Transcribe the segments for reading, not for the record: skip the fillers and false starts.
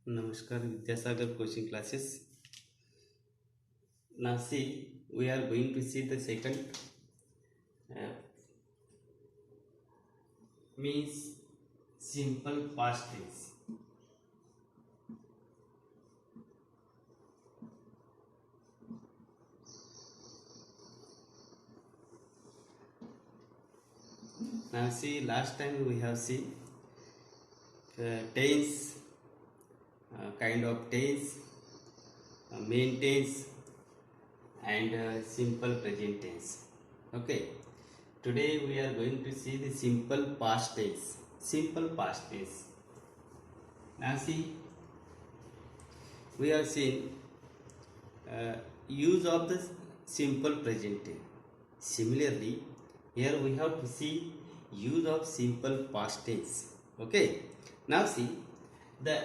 Namaskar, Vidyasagar coaching classes. Now see, we are going to see the second uh, means simple past tense. Now see, last time we have seen tense, kind of tense, main tense, and simple present tense. Okay. Today we are going to see the simple past tense. Simple past tense. Now see, we have seen use of the simple present tense. Similarly, here we have to see use of simple past tense. Okay. Now see the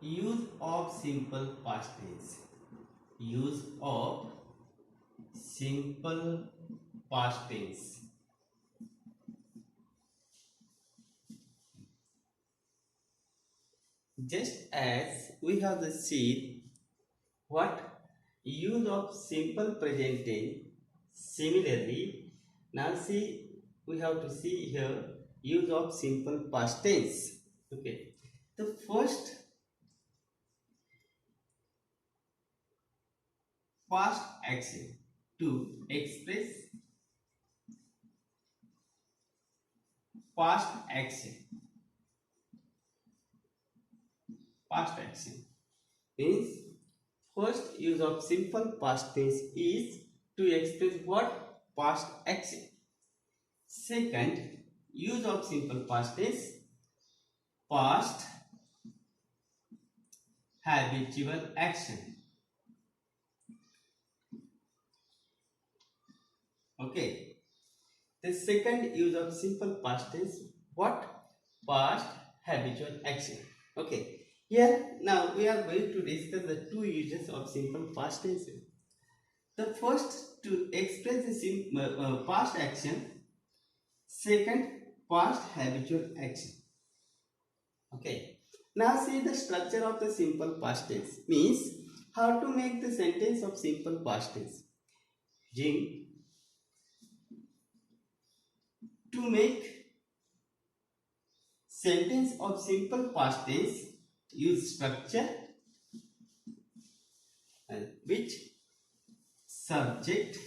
use of simple past tense. Use of simple past tense. Just as we have the seen what use of simple present tense. Similarly, now see we have to see here use of simple past tense. Okay, the first past action to express past action. Past action means first use of simple past tense is to express what? Past action. Second use of simple past tense, past habitual action. Okay. The second use of simple past tense, what? Past habitual action. Okay. Here now we are going to discuss the two uses of simple past tense. The first to express the past action. Second, past habitual action. Okay. Now see the structure of the simple past tense. Means how to make the sentence of simple past tense. Jing. To make sentence of simple past tense, use structure which subject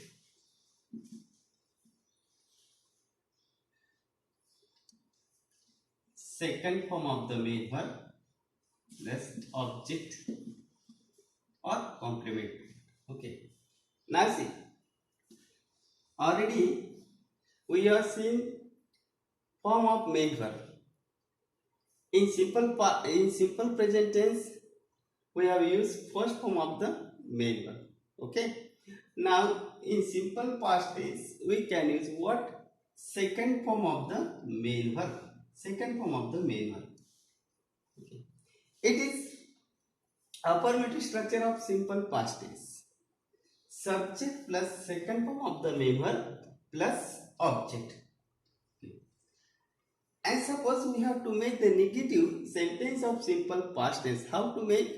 second form of the main verb plus object or complement. Okay. Now see, already we have seen form of main verb. In simple present tense, we have used first form of the main verb. Okay. Now in simple past tense, we can use what? Second form of the main verb. Second form of the main verb. Okay. It is affirmative structure of simple past tense. Subject plus second form of the main verb plus object. Okay. And suppose we have to make the negative sentence of simple past tense. How to make?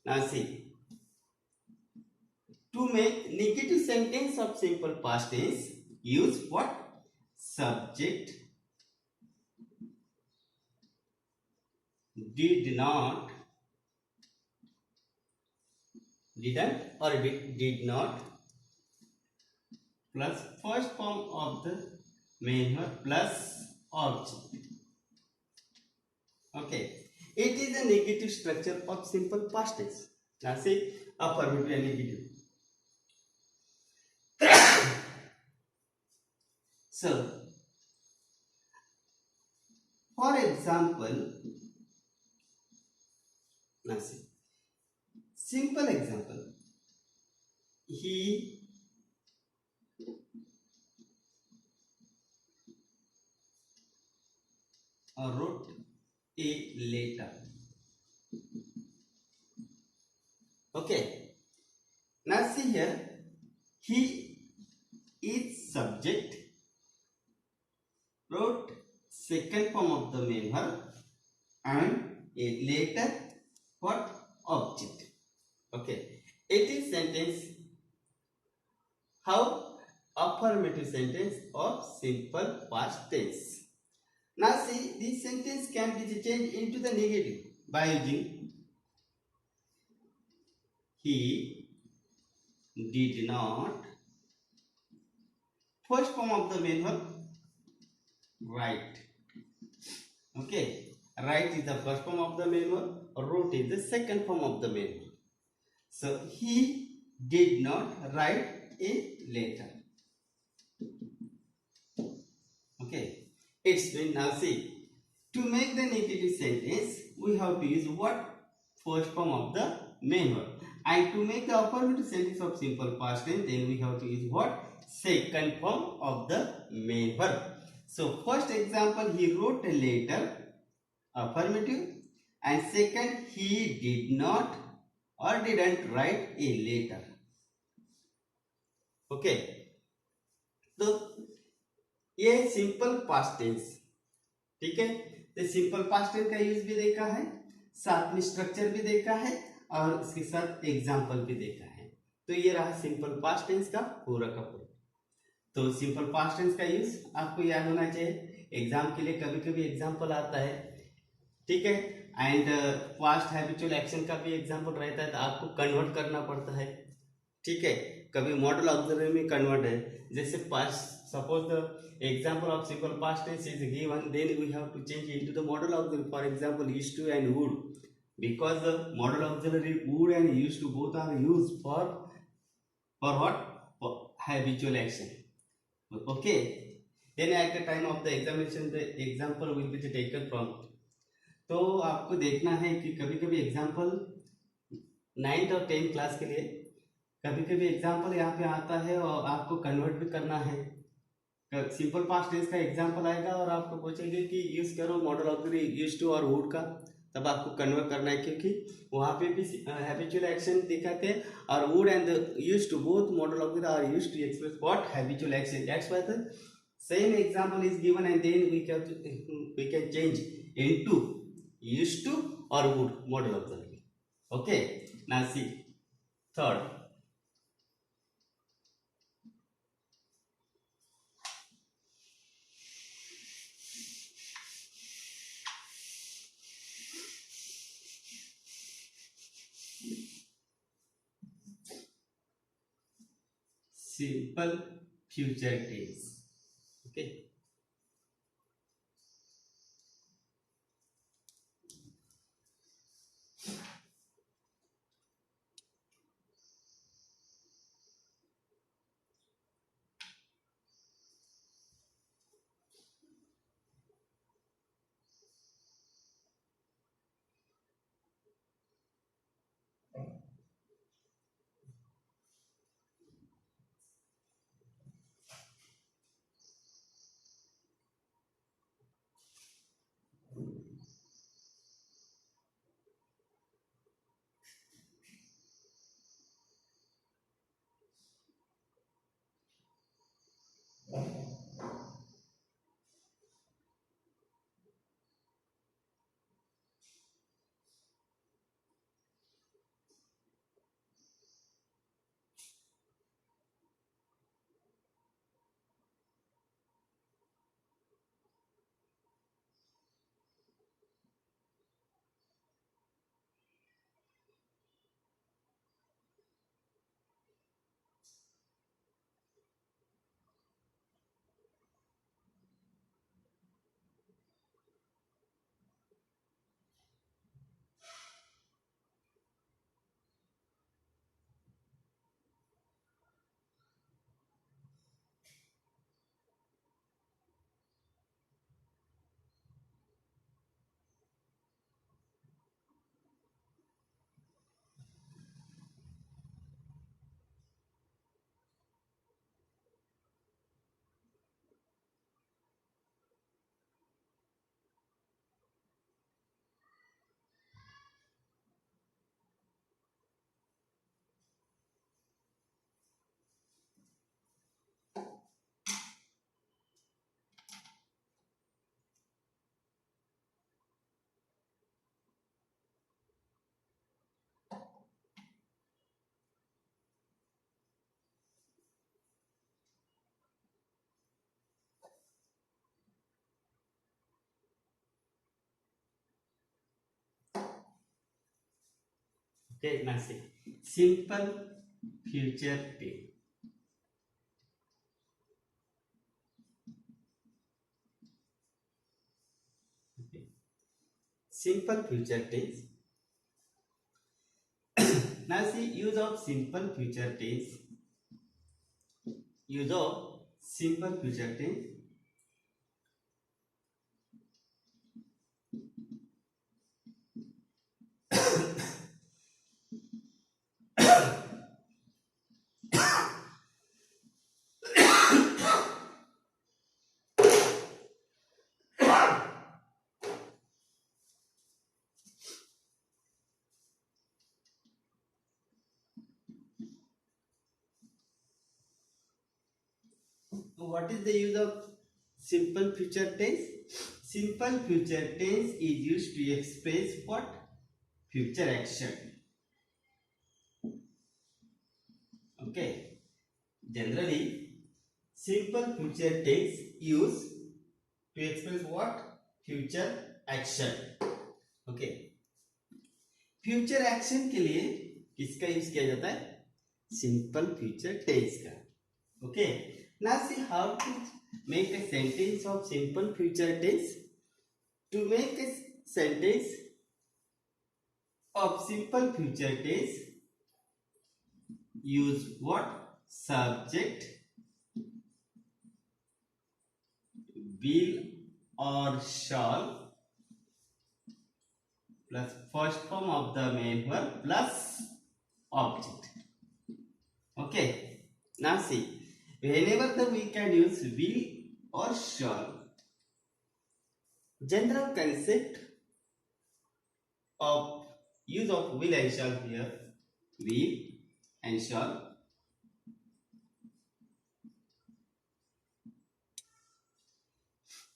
Now see. To make negative sentence of simple past tense, use what? Subject did not, didn't or did not plus first form of the main verb plus object. Okay, it is a negative structure of simple past tense. Now see, affirmative and negative. So, for example, now see, simple example. He wrote a letter. Okay. Now see here, he is subject, wrote second form of the main verb, and a letter what object. Okay, it is sentence how affirmative sentence of simple past tense. Now see, this sentence can be changed into the negative by using he did not. First form of the main verb, write. Okay, write is the first form of the main verb, wrote is the second form of the main verb. So he did not write a letter. Okay, it's been. Now see, to make the negative sentence we have to use what? First form of the main verb. And to make the affirmative sentence of simple past tense, then we have to use what? Second form of the main verb. So first example, he wrote a letter, affirmative, and second, he did not or didn't write a letter. Okay, तो ये simple past tense, ठीक है। तो simple past tense का use भी देखा है, साथ में स्ट्रक्चर भी देखा है और इसके साथ एग्जाम्पल भी देखा है। तो ये रहा सिंपल पास्ट टेंस का पूरा का पूरा। तो सिंपल पास्ट टेंस का यूज आपको याद होना चाहिए। एग्जाम के लिए कभी कभी एग्जाम्पल आता है, ठीक है। एंड पास्ट हैबिचुअल एक्शन का भी एग्जाम्पल रहता है, तो आपको कन्वर्ट करना पड़ता है, ठीक है। कभी मॉडल ऑक्सिलरी में कन्वर्ट है, जैसे past, suppose the example of simple past tense is given, then we have to change into the modal auxiliary. For example used to and would, because the model auxiliary would and used to both are used for what? For habitual action. Okay, then at the time of the examination the example will be taken from. तो आपको देखना है कि कभी कभी example 9th और 10th class के लिए कभी कभी एग्जाम्पल यहाँ पे आता है और आपको कन्वर्ट भी करना है। सिंपल पास्ट टेंस का एग्जाम्पल आएगा और आपको पूछेंगे कि यूज करो मॉडल ऑक्सिलरी यूज्ड टू और वुड का, तब आपको कन्वर्ट करना है, क्योंकि वहाँ पे भी हैबिचुअल एक्शन दिखाते हैं और would and used to both modal auxiliary are used to express what? Habitual action. That's why the same example is given and then we can change into used to और would modal auxiliary. Okay, now see third, simple future tense. Okay, Okay, now see simple future tense. Okay. Simple future tense. Now see use of simple future tense. Use of simple future tense. What is the use of simple future tense? Simple future tense is used to express what? Future action. Okay. Generally, simple future tense used to express what? Future action. Okay. Future action के लिए किसका use किया जाता है? Simple future tense का. Okay. Now see how to make a sentence of simple future tense. To make a sentence of simple future tense, use what? Subject, will or shall plus first form of the main verb plus object. Okay. Now see, whenever we can use will or shall, general concept of use of will and shall here, will and shall.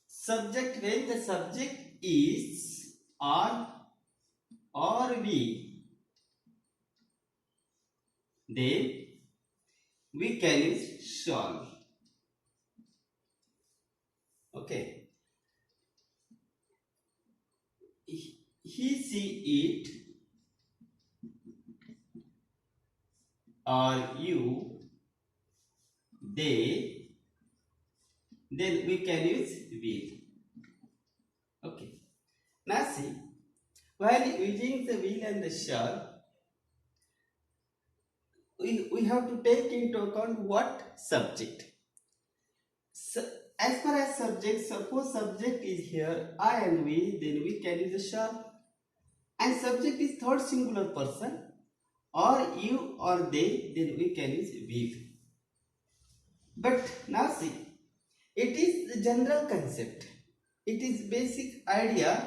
Subject, when the subject is are or we, then we can use shall. Okay. He, she, it, or you, they, then we can use will. Okay. Now see, while using the will and the shall, we have to take into account what? Subject. So, as far as subject, suppose subject is here I and we, then we can use the shall. And subject is third singular person, or you or they, then we can use will. But now see, it is the general concept. It is basic idea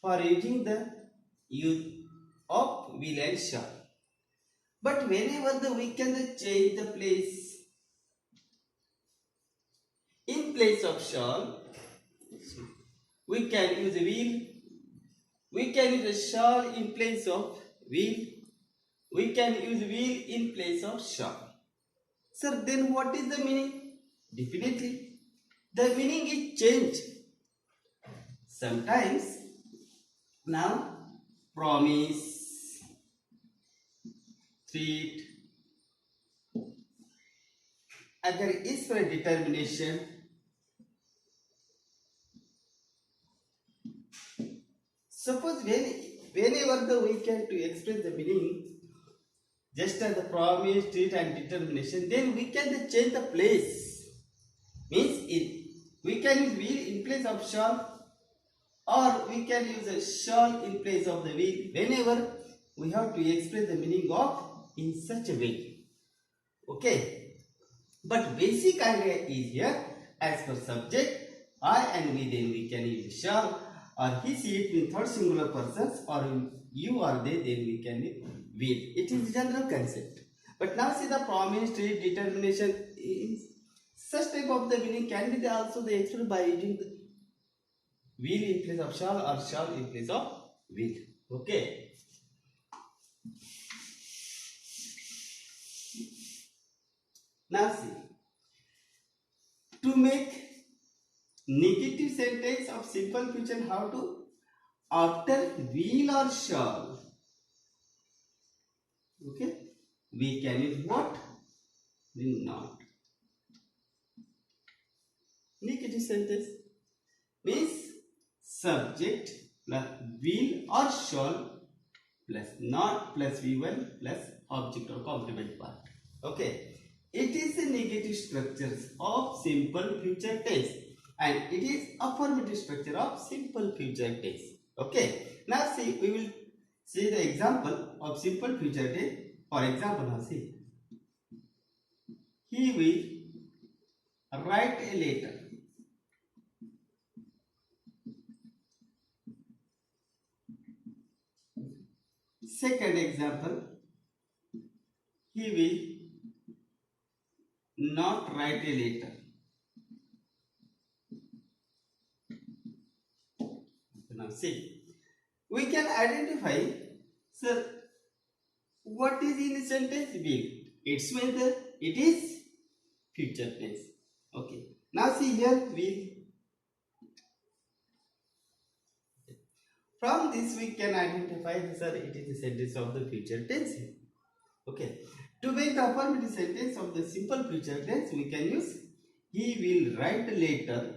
for using the use of will and shall. But whenever we can change the place, in place of shall, we can use will. We can use a shall in place of will. We can use will in place of shall. Sir, then what is the meaning? Definitely, the meaning is changed. Sometimes, now, promise, threat, अगर is for determination, suppose whenever we can to express the meaning just as the promise, threat and determination, then we can change the place. Means we can use will in place of shall, or we can use a shall in place of the will whenever we have to express the meaning of in such a way. Okay. But basic idea is here, as per subject, I and we, then we can use shall, or he, she, it in third singular persons, or you or they, then we can use will. It is general concept. But now see the promise, threat, determination, such type of the meaning can be also the expressed by using the will in place of shall or shall in place of will. Okay. Now see, to make negative sentence of simple future, how to? After will or shall, Okay, we can use what? Will not. Negative sentence means subject plus will or shall plus not plus V1 plus object or complement part. Okay, it is a negative structures of simple future tense and it is affirmative structure of simple future tense. Okay, now see, we will see the example of simple future tense. For example, now see, he will write a letter. Second example, he will not write a letter. Now see, we can identify, sir, what is in the sentence will. It's whether it is future tense. Okay. Now see here will. From this we can identify, sir, it is the sentence of the future tense. Okay. To make the affirmative sentence of the simple future tense, we can use he will write a letter,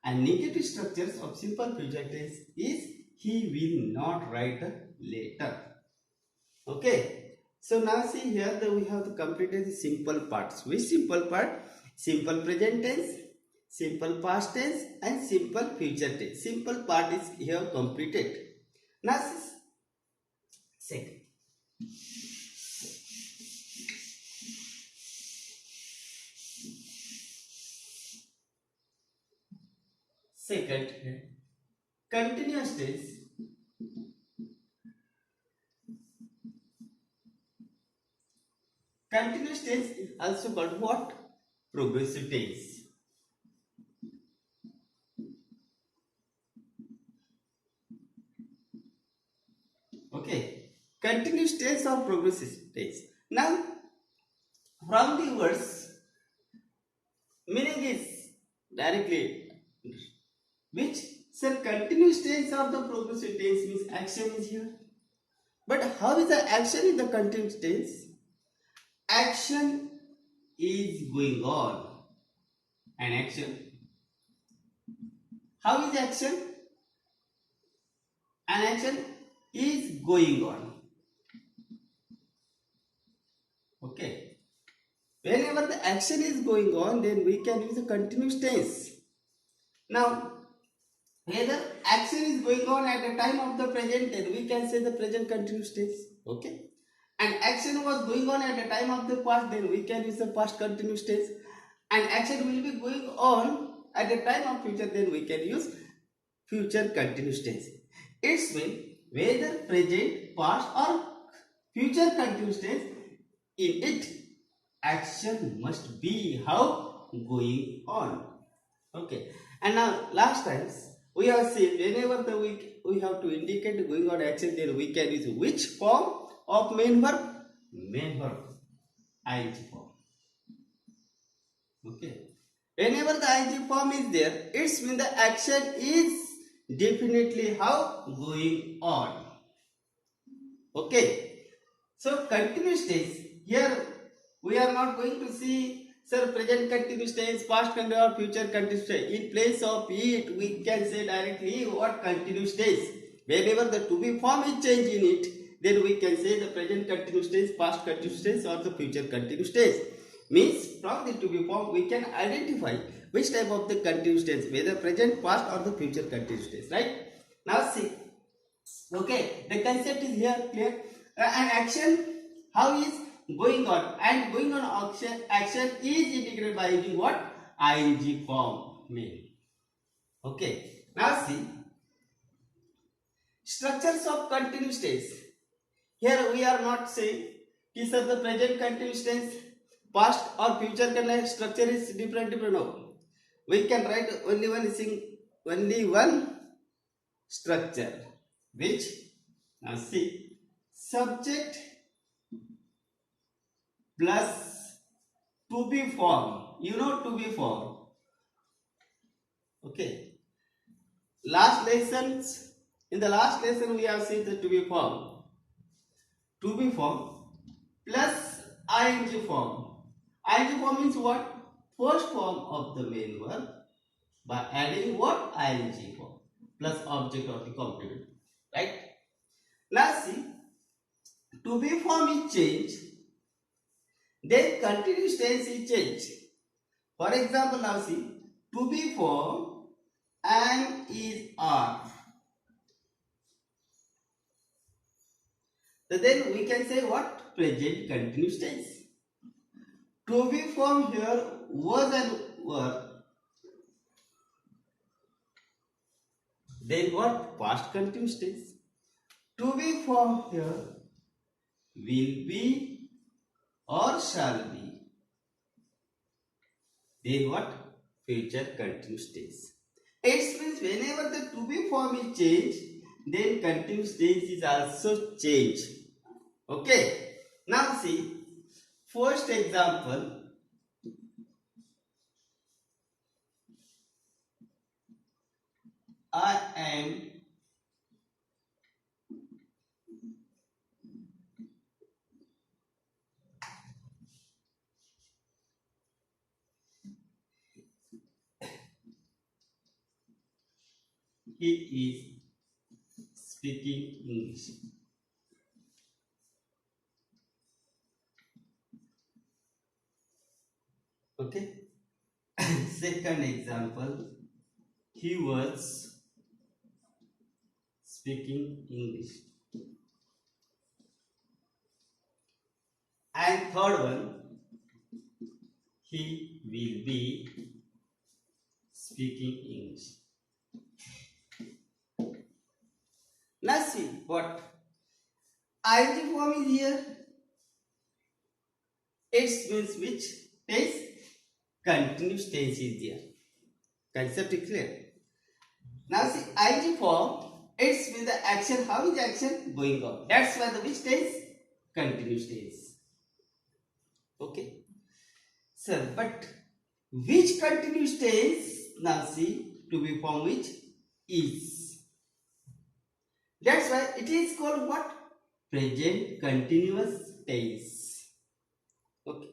and negative structures of simple future tense is he will not write a letter. Okay. So now see here that we have completed the simple parts. Which simple part? Simple present tense, simple past tense and simple future tense. Simple part is here completed. Now second. Second, continuous tense. Continuous tense is also called what? Progressive tense. Okay, continuous tense or progressive tense. Now, from the words, meaning is directly which, sir, continuous tense of the progressive tense means action is here. But how is the action in the continuous tense? Action is going on. And action. How is action? An action is going on. Okay. Whenever the action is going on, then we can use the continuous tense. Now, whether action is going on at the time of the present, then we can say the present continuous tense. Okay. And action was going on at the time of the past, then we can use the past continuous tense. And action will be going on at the time of future, then we can use future continuous tense. It's mean whether present, past or future continuous tense, in it action must be how going on. Okay. And now last times we have seen whenever the we have to indicate going on action, then we can use which form of main verb? Main verb. ing form. Okay. Whenever the ing form is there, it's mean the action is definitely how going on. Okay. So continuous tense. Here we are not going to see, sir, present continuous tense, past continuous or future continuous tense. In place of it, we can say directly what continuous tense. Whenever the to be form is changed in it, then we can say the present continuous tense, past continuous tense or the future continuous tense. Means from the to be form we can identify which type of the continuous tense, whether present, past or the future continuous tense, right? Now see, okay, the concept is here clear. An action, how is going on, and going on action is indicated by using what? Ing form main. Okay, now see, structures of continuous tense. Here we are not saying these are the present continuous tense, past or future continuous structure is different. No, we can write only one structure, which, now see, subject plus to be form. You know to be form. Okay. In the last lesson we have seen the to be form. To be form plus ing form. Ing form means what? First form of the main verb by adding what? Ing form plus object of the complement. Right? Now see, to be form is changed, then continuous tense is changed. For example, now see, to be form am is are. So then we can say what? Present continuous tense. To be form here was and were. Then what? Past continuous tense. To be form here will be or shall be. Then what? Future continuous tense. It means whenever the to be form is changed, then continuous tense is also changed. Okay. Now see, first example. I am he is speaking English. Okay. Second example, he was speaking English. And third one, he will be speaking English. Now see what ing form is here. It means which tense? Continuous tense is there. Concept is clear. Now see ing form, it means the action. How is the action going on? That's why the which tense? Continuous tense. Okay. Sir, but which continuous tense? Now see, to be formed which is. That's why it is called what? Present continuous tense. Okay.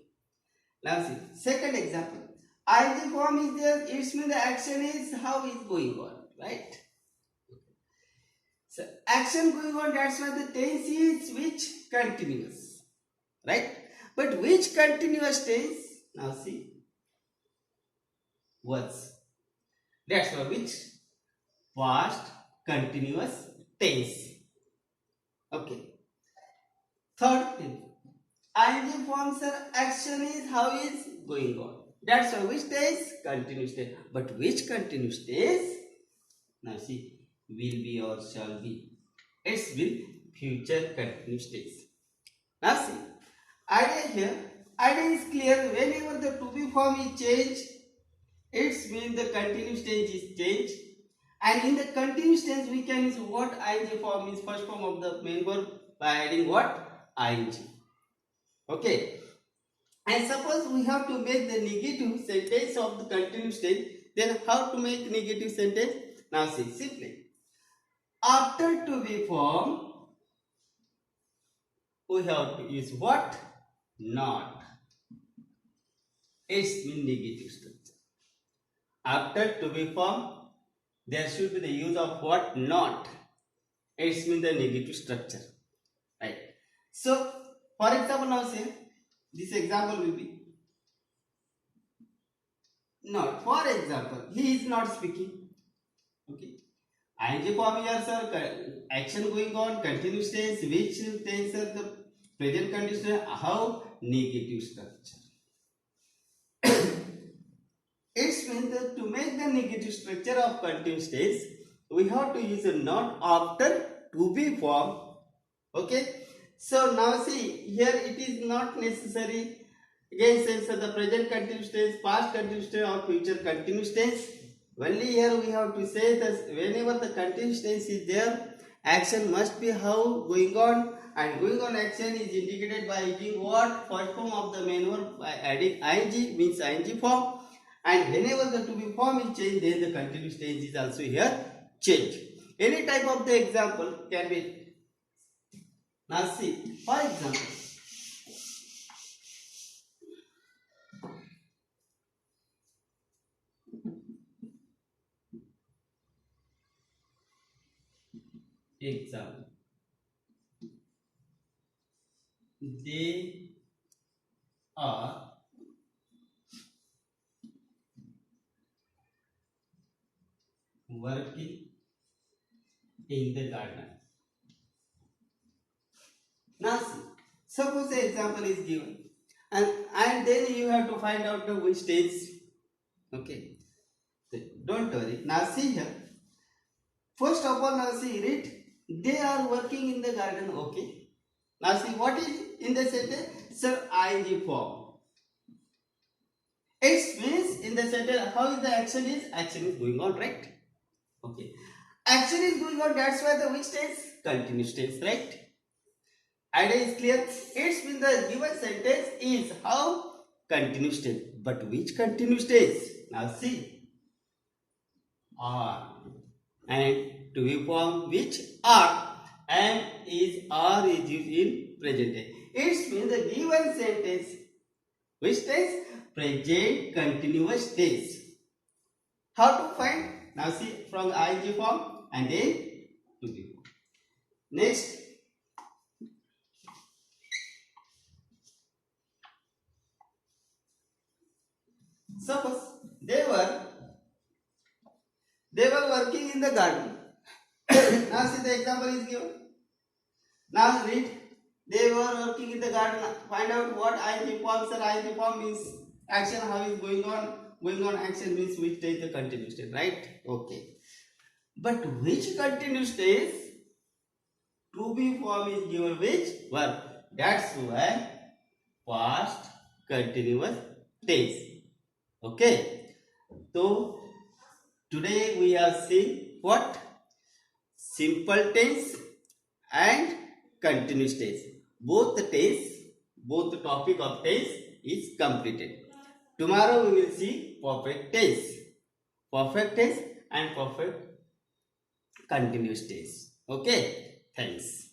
Now see, second example. ing form is there, it means the action is how is going on, right? So action going on, that's why the tense is which? Continuous. Right? But which continuous tense? Now see. Was. That's why which? Past continuous tense. Okay. Third thing. ing forms are action is how is going on. That's why which tense? Continuous tense. But which continuous tense? Now see. Will be or shall be. It's will future continuous tense. Now see. Idea here. Idea is clear. Whenever the to be form is changed, it means the continuous tense is changed. And in the continuous tense, we can use what ing form is first form of the main verb by adding what? Ing. Okay. And suppose we have to make the negative sentence of the continuous tense, then how to make negative sentence? Now see, simply. After to be form, we have to use what? Not. It's mean negative structure. After to be form, there should be the use of what? Not. It's mean the negative structure. Right. So, for example, now say, this example will be not. For example, he is not speaking. Okay. ing form here, sir, action going on, continuous tense, which tense are the present continuous, how? Negative structure. It means that to make the negative structure of continuous tense, we have to use a not after to be form. Okay. So now see, here it is not necessary. Again, since the present continuous tense, past continuous tense or future continuous tense. Only here we have to say that whenever the continuous tense is there, action must be how going on, and going on action is indicated by using what? First form of the main verb by adding ing, means ing form. And whenever the to be form is changed, then the continuous tense is also here changed. Any type of the example can be. Now see, for example, exam. They are working in the garden. Now see, suppose the example is given and then you have to find out the which stage. Okay, so don't worry. Now see here. First of all, now see, read. They are working in the garden. Okay. Now see what is in the sentence? Sir, ing form. It means in the sentence how is the action is? Action is going on, right? Okay. Action is going on. That's why the which tense? Continuous tense, right? Idea is clear. It means the given sentence is how continuous tense. But which continuous tense? Now see. Are and to be formed which are and are is used in present tense. It means the given sentence which tense? Present continuous tense. How to find? Now see from ing form and then to be form. Next. Suppose they were working in the garden. Now see the example is given. Now read. They were working in the garden. Find out what ing form. Sir, ing form means action. How is going on? Going on action means which stage the continuous state, right? Okay. But which continuous stage? To be form is given which verb. That's why past continuous tense. Okay. So today we have seen what? Simple tense and continuous tense. Both the tense, both the topic of tense is completed. Tomorrow we will see perfect tense and perfect continuous tense. Okay. Thanks.